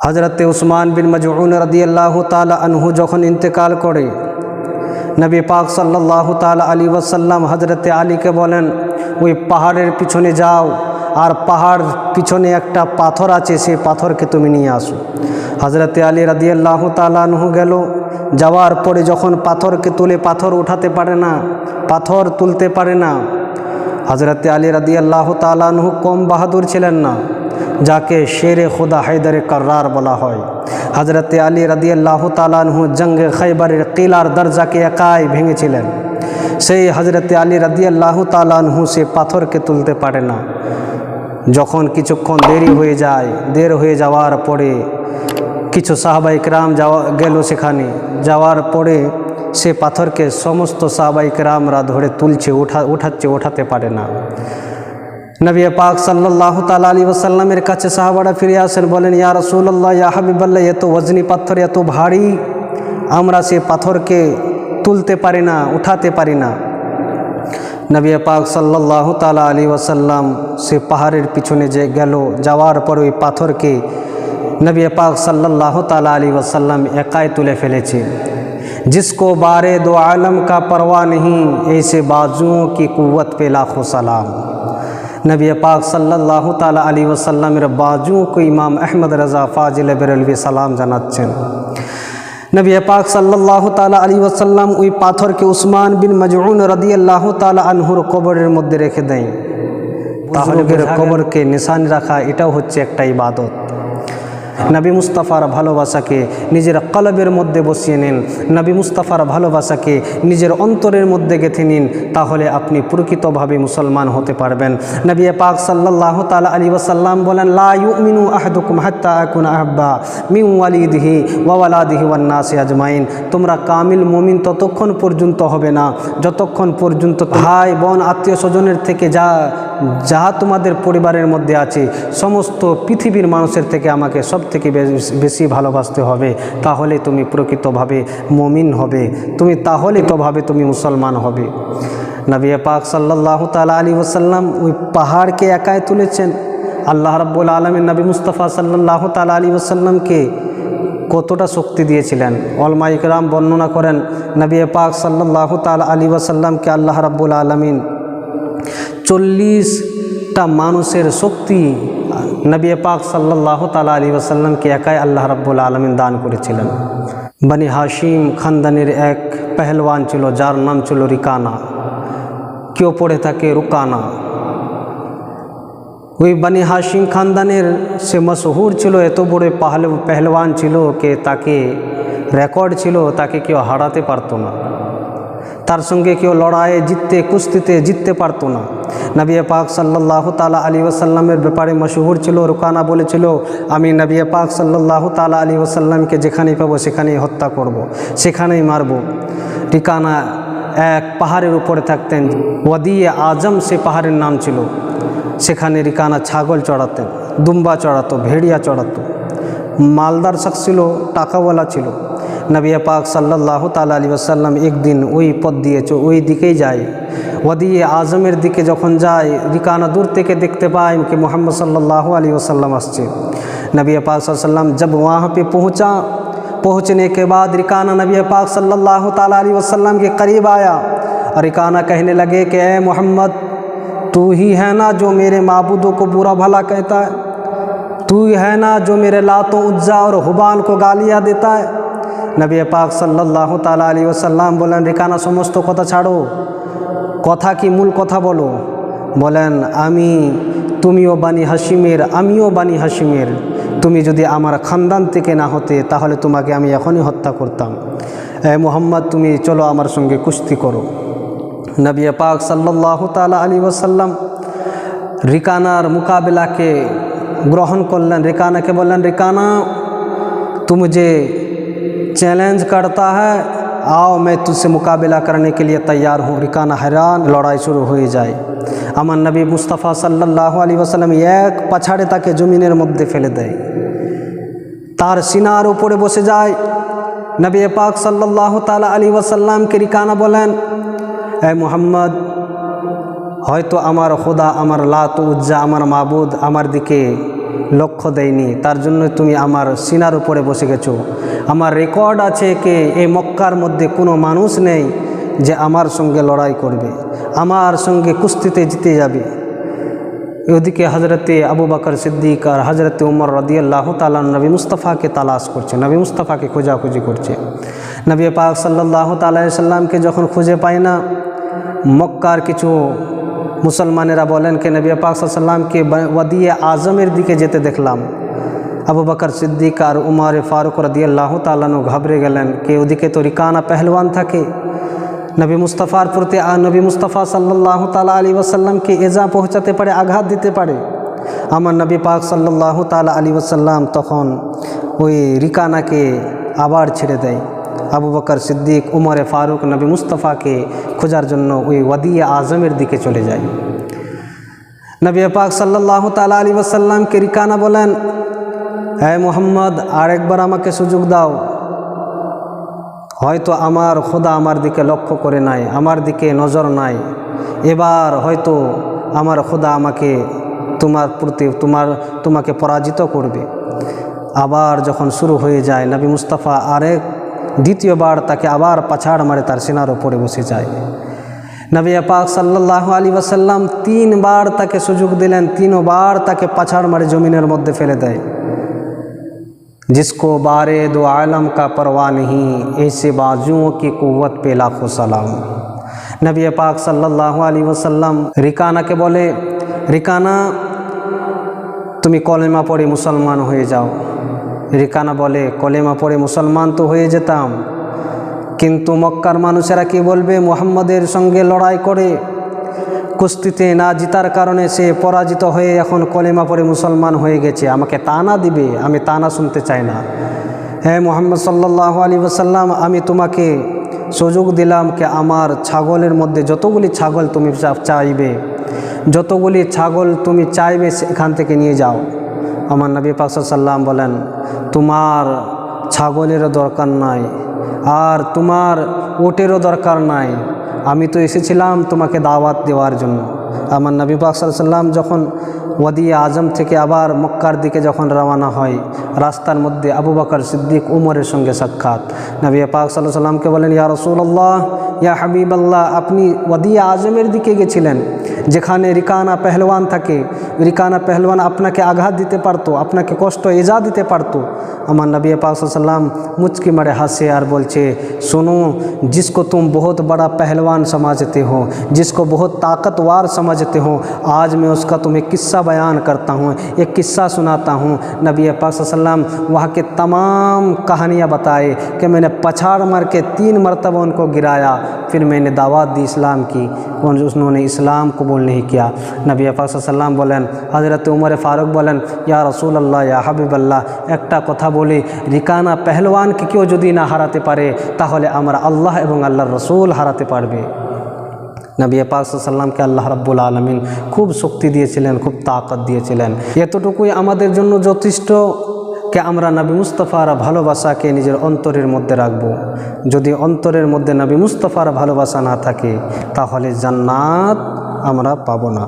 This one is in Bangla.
হযরত উসমান বিন মাজউন রাদিয়াল্লাহু তাআলা আনহু যখন ইন্তেকাল করে, নবী পাক সাল্লাল্লাহু তাআলা আলাইহি ওয়াসাল্লাম হযরত আলীকে বলেন, ওই পাহাড়ের পিছনে যাও, আর পাহাড় পিছনে একটা পাথর আছে, সেই পাথরকে তুমি নিয়ে আসো। হযরত আলী রাদিয়াল্লাহু তাআলা আনহু গেল। যাওয়ার পরে যখন পাথরকে তুলে, পাথর উঠাতে পারে না, পাথর তুলতে পারে না। হযরত আলী রাদিয়াল্লাহু তাআলা আনহু কম বাহাদুর ছিলেন না, যাকে শেরে খুদা হায়দারে কার্রার বলা হয়। হযরত আলী রাদিয়াল্লাহু তাআলা আনহু জঙ্গে খাইবারের কিলার দরজাকে একাই ভেঙেছিলেন। সেই হযরত আলী রাদিয়াল্লাহু তাআলা আনহু সে পাথরকে তুলতে পারে না। যখন কিছুক্ষণ দেরি হয়ে যাওয়ার পরে কিছু সাহাবায়ে কেরাম গেল সেখানে। যাওয়ার পরে সে পাথরকে সমস্ত সাহাবায়ে কেরামরা ধরে তুলছে, ওঠাতে পারে না। নবী পাক সাল্লাল্লাহু তাআলা আলাইহি ওয়াসাল্লামের কাছে সাহাবারা ফিরে আসেন, বলেন, ইয়া রাসূলুল্লাহ, ইয়া হাবিবাল্লাহ, এত ওজনি পাথর, এত ভারী, আমরা সে পাথরকে তুলতে পারি না, উঠাতে পারি না। নবী পাক সাল্লাল্লাহু তাআলা আলাইহি ওয়াসাল্লাম সে পাহাড়ের পিছনে যাওয়ার পর ওই পাথরকে নবী পাক সাল্লাল্লাহু তাআলা আলাইহি ওয়াসাল্লাম একাই তুলে ফেলেছে। जिसको बारे दो आलम का परवाह नहीं, ऐसे बाजुओं की कुव्वत पे लाखों सलाम। नबी पाक सल्लल्लाहु ताला अलैहि वसल्लमेर बाजुओं को इमाम अहमद रज़ा फाजिल बेरेलवी सलाम जानाচ্ছেন। नबी पाक सल्लल्लाहु ताला अलैहि वसल्लम ওই পাথরকে উসমান বিন মাজউন রাদিয়াল্লাহু তাআলা আনহুর কবরের মধ্যে রেখে দেন। তাহলে কবরকে নিশানি রাখা এটাও হচ্ছে একটা ইবাদত। নবী মুস্তাফার ভালোবাসাকে নিজের কলবের মধ্যে বসিয়ে নিন, নবী মুস্তাফার ভালোবাসাকে নিজের অন্তরের মধ্যে গেঁথে নিন, তাহলে আপনি প্রকৃতভাবে মুসলমান হতে পারবেন। নবী পাক সাল্লাল্লাহু তাআলা আলাইহি ওয়াসাল্লাম বলেন, লা ইউমিনু আহাদুকুম হাত্তা আকুনা আহাব্বা মিন ওয়ালিদিহি ওয়া ওয়ালাদিহি ওয়ান নাসি আজমাইন। তোমরা কামিল মুমিন ততক্ষণ পর্যন্ত হবে না যতক্ষণ পর্যন্ত ভাই বোন আত্মীয় স্বজনের থেকে যা তোমাদের পরিবারের মধ্যে আছে সমস্ত পৃথিবীর মানুষের থেকে আমাকে সব থেকে বেশি ভালোবাসতে হবে, তাহলে তুমি প্রকৃতভাবে মুমিন হবে, তুমি মুসলমান হবে। নবী পাক সাল্লাল্লাহু তাআলা আলাইহি ওয়াসাল্লাম ওই পাহাড়কে একাই তুলেছেন। আল্লাহ রাব্বুল আলামিন নবী মুস্তাফা সাল্লাল্লাহু তাআলা আলাইহি ওয়াসাল্লামকে কতটা শক্তি দিয়েছিলেন। উলামায়ে কেরাম বর্ণনা করেন, নবী পাক সাল্লাল্লাহু তাআলা আলাইহি ওয়াসাল্লামকে আল্লাহ রাব্বুল আলামিন 40টা মানুষের শক্তি নবী পাক সাল্লাল্লাহু তাআলা আলাইহি ওয়াসাল্লামকে একাই আল্লাহ রাব্বুল আলামিন দান করেছিলেন। বনি হাশিম খানদানের এক পেহলওয়ান ছিল, যার নাম ছিল রিকানা, কেউ পড়ে থাকে রুকানা। ওই বনি হাশিম খানদানের সে মশহুর ছিল, এত বড় পেহলওয়ান ছিল যে তাকে রেকর্ড ছিল, তাকে কেউ হারাতে পারতো না, তার সঙ্গে কেউ লড়াইয়ে কুস্তিতে জিততে পারতো না। নবী পাক সাল্লাল্লাহু তাআলা আলাইহি ওয়াসাল্লামের ব্যাপারে মশহুর ছিল, রুকানা বলেছিল, আমি নবী পাক সাল্লাল্লাহু তাআলা আলাইহি ওয়াসাল্লামকে যেখানেই পাবো সেখানেই হত্যা করব, সেখানেই মারব। রিকানা এক পাহাড়ের উপরে থাকতেন, ওয়াদিয়ে আজম সে পাহাড়ের নাম ছিল। সেখানে রিকানা ছাগল চড়াতেন, দুম্বা চড়াতো, ভেড়িয়া চড়াতো। মালদার শখস ছিল, টাকাওয়ালা ছিল। নবী পাক সাল্লাল্লাহু তাআলা আলাইহি ওয়াসাল্লাম একদিন ওই পথ দিয়ে ওই দিকেই যায়। ওয়াদিয়ে আজমের দিকে যখন যায়, রিকানা দূর থেকে দেখতে পায় कि मोहम्मद सल्लल्लाहु अलैहि वसल्लम আসছে। नबी पाक सल्लल्लाहु अलैहि वसल्लम जब वहाँ पे पहुँचने के बाद रिकाना नबी पाक सल्लल्लाहु ताला अलैहि वसल्लम के करीब आया और रिकाना कहने लगे कि ए मोहम्मद, तू ही है ना जो मेरे माबूदों को बुरा भला कहता है, तू ही है ना जो मेरे लातों उज्जा और हुबाल को गालियाँ देता है। नबी पाक सल्लल्लाहु ताला अलैहि वसल्लम बोलें, रिकाना समस्त कथा छाड़ो, কথা কি মূল কথা বলো। বলেন, তুমিও বানি হাশিমের, আমিও বানি হাশিমের, তুমি যদি আমার খানদান থেকে না হতে তাহলে তোমাকে আমি এখনই হত্যা করতাম। মোহাম্মদ, তুমি চলো আমার সঙ্গে কুস্তি করো। নবী পাক সাল্লাল্লাহু তাআলা আলাইহি ওয়াসাল্লাম রিকানার মোকাবিলাকে গ্রহণ করলেন। রিকানাকে বললেন, রিকানা, तू मुझे चैलेंज करता है, आओ मैं तुझसे मुकाबला करने के लिए तैयार हूँ। रिकाना हैरान, लड़ाई शुरू हो जाए। আমার নবী মুস্তাফা সাল্লাল্লাহু আলাইহি ওয়াসাল্লাম এক পাছাড়ে তাকে জমিনের মধ্যে ফেলে দেয়, তার সিনার উপরে বসে যায়। নবী পাক সাল্লাল্লাহু তাআলা আলাইহি ওয়াসাল্লামকে রিকানা বলেন, এ মুহাম্মদ, হয়তো আমার খোদা, আমার লাত উজ্জা, আমার মাবুদ আমার দিকে লক্ষ্য দেয়নি, তার জন্য তুমি আমার সিনার উপরে বসে গেছো। আমার রেকর্ড আছে যে এই মক্কার মধ্যে কোনো মানুষ নেই যে আমার সঙ্গে লড়াই করবে, আমার সঙ্গে কুস্তিতে জিতে যাবে। ওদিকে হজরতে আবু বকর সিদ্দিক আর হজরতে উমর রাদিয়াল্লাহু তাআলা নবী মুস্তাফাকে তালাশ করছে, নবী মুস্তাফাকে খোঁজাখুঁজি করছে। নবী পাক সাল্লাল্লাহু তাআলা আলাইহি সাল্লামকে যখন খুঁজে পায় না, মক্কার কিছু মুসলমানেরা বলেন কে নবী পাক সাল্লাল্লাহু আলাইহি সাল্লামকে ওয়াদিয়ে আজমের দিকে যেতে দেখলাম। আবু বকর সিদ্দিক আর উমর ফারুক রাদিয়াল্লাহু তাআলা ঘাবড়ে গেলেন কে ওদিকে তো রিকানা পেহলওয়ান থাকে, নবী মুস্তাফার প্রতি নবী মুস্তাফা সাল্লাল্লাহু তাআলা আলাইহি ওয়াসাল্লামকে এজা পৌঁছাতে পারে, আঘাত দিতে পারে। আমার নবী পাক সাল্লাল্লাহু তাআলা আলাইহি ওয়াসাল্লাম তখন ওই রিকানাকে আবার ছেড়ে দেয়। আবু বকর সিদ্দিক উমর ফারুক নবী মুস্তাফাকে খোঁজার জন্য ওই ওয়াদিয়ে আজমের দিকে চলে যায়। নবী পাক সাল্লাল্লাহু তাআলা আলাইহি ওয়াসাল্লামকে রিকানা বলেন, হে মুহাম্মদ, আরেকবার আমাকে সুযোগ দাও। হয়তো আমার খোদা আমার দিকে লক্ষ্য করে নাই, আমার দিকে নজর নাই, এবার হয়তো আমার খোদা আমাকে তোমাকে পরাজিত করবে। আবার যখন শুরু হয়ে যায়, নবী মুস্তাফা দ্বিতীয়বার তাকে আবার পাছাড় মারে, তার সিনার উপরে বসে যায়। নবী পাক সাল্লাল্লাহু আলাইহি ওয়াসাল্লাম 3 বার তাকে সুযোগ দিলেন, 3 বার তাকে পাছাড় মারে জমিনের মধ্যে ফেলে দেয়। जिसको बारे दो आलम का परवाह नहीं, ऐसे बाजुओं की कुव्वत पे लाखों सलाम। नबी पाक सल्लल्लाहु अलैहि वसल्लम रिकानाके बोले, रिकाना তুমি কলেমা পড়ে মুসলমান হয়ে যাও। রিকানা বলে, কলেমা পড়ে মুসলমান তো হয়ে যেতাম, কিন্তু মক্কার মানুষেরা কি বলবে? মুহাম্মদের সঙ্গে লড়াই করে কুস্তিতে না জিতার কারণে সে পরাজিত হয়ে এখন কলেমা পড়ে মুসলমান হয়ে গেছে, আমাকে তানা দিবে, আমি তানা শুনতে চাই না। হে মুহাম্মদ সাল্লাল্লাহু আলাইহি ওয়াসাল্লাম, আমি তোমাকে সুযোগ দিলাম যে আমার ছাগলের মধ্যে যতগুলি ছাগল তুমি চাইবে, যতগুলি ছাগল তুমি চাইবে এখান থেকে নিয়ে যাও। আমার নবী পাক সাল্লাল্লাহু আলাইহি ওয়াসাল্লাম বলেন, তোমার ছাগলেরও দরকার নাই আর তোমার ওটেরও দরকার নাই, আমি তো এসেছিলাম তোমাকে দাওয়াত দেওয়ার জন্য। আমার নবী পাক সাল্লাল্লাহু আলাইহি ওয়াসাল্লাম যখন ওয়াদিয়ে আজম থেকে আবার মক্কার দিকে যখন রওনা হয়, রাস্তার মধ্যে আবু বকর সিদ্দিক উমরের সঙ্গে সাক্ষাৎ। নবী পাক সাল্লাল্লাহু আলাইহি ওয়াসাল্লামকে বলেন, ইয়া রাসূলুল্লাহ, ইয়া হাবিবাল্লাহ, আপনি ওয়াদিয়ে আজমের দিকে গেছিলেন যেখানে রিকানা পেহলওয়ান থাকে, রিকানা পেহলওয়ান আপনাকে আঘাত দিতে পারতো, আপনাকে কষ্ট এজা দিতে পারতো। আমার নবী পাক সাল্লাল্লাহু আলাইহি ওয়াসাল্লাম মুচকি মারে হাসে আর বলছে, सुनो, जिसको तुम बहुत बड़ा पहलवान समझते हो, जिसको बहुत ताकतवर समझते हो, आज मैं उसका तुम्हें किस्सा बयान करता हूँ, एक किस्सा सुनाता हूँ। नबी पाक सल्लल्लाहु अलैहि वसल्लम वहाँ के तमाम कहानियाँ बताए कि मैंने पछाड़ मार के 3 मरतबा उनको गिराया, फिर मैंने दावत दी इस्लाम की, उन्होंने इस्लाम कबूल नहीं किया। नबी पाक सल्लल्लाहु अलैहि वसल्लम बोलें, हज़रत उमर फारूक बोलें, या रसूल अल्लाह, या हबीब अल्लाह, একটা কথা বলি, রিকানা পেহলওয়ানকে কেউ যদি না হারাতে পারে তাহলে আমরা আল্লাহ এবং আল্লাহর রসুল হারাতে পারবে। নবী পাক সাল্লাল্লাহু আলাইহি ওয়াসাল্লামকে আল্লাহ রাব্বুল আলামিন খুব শক্তি দিয়েছিলেন, খুব তাকত দিয়েছিলেন। এতটুকুই আমাদের জন্য যথেষ্ট যে আমরা নবী মুস্তাফার ভালোবাসাকে নিজের অন্তরের মধ্যে রাখব। যদি অন্তরের মধ্যে নবী মুস্তাফার ভালোবাসা না থাকে তাহলে জান্নাত আমরা পাবো না।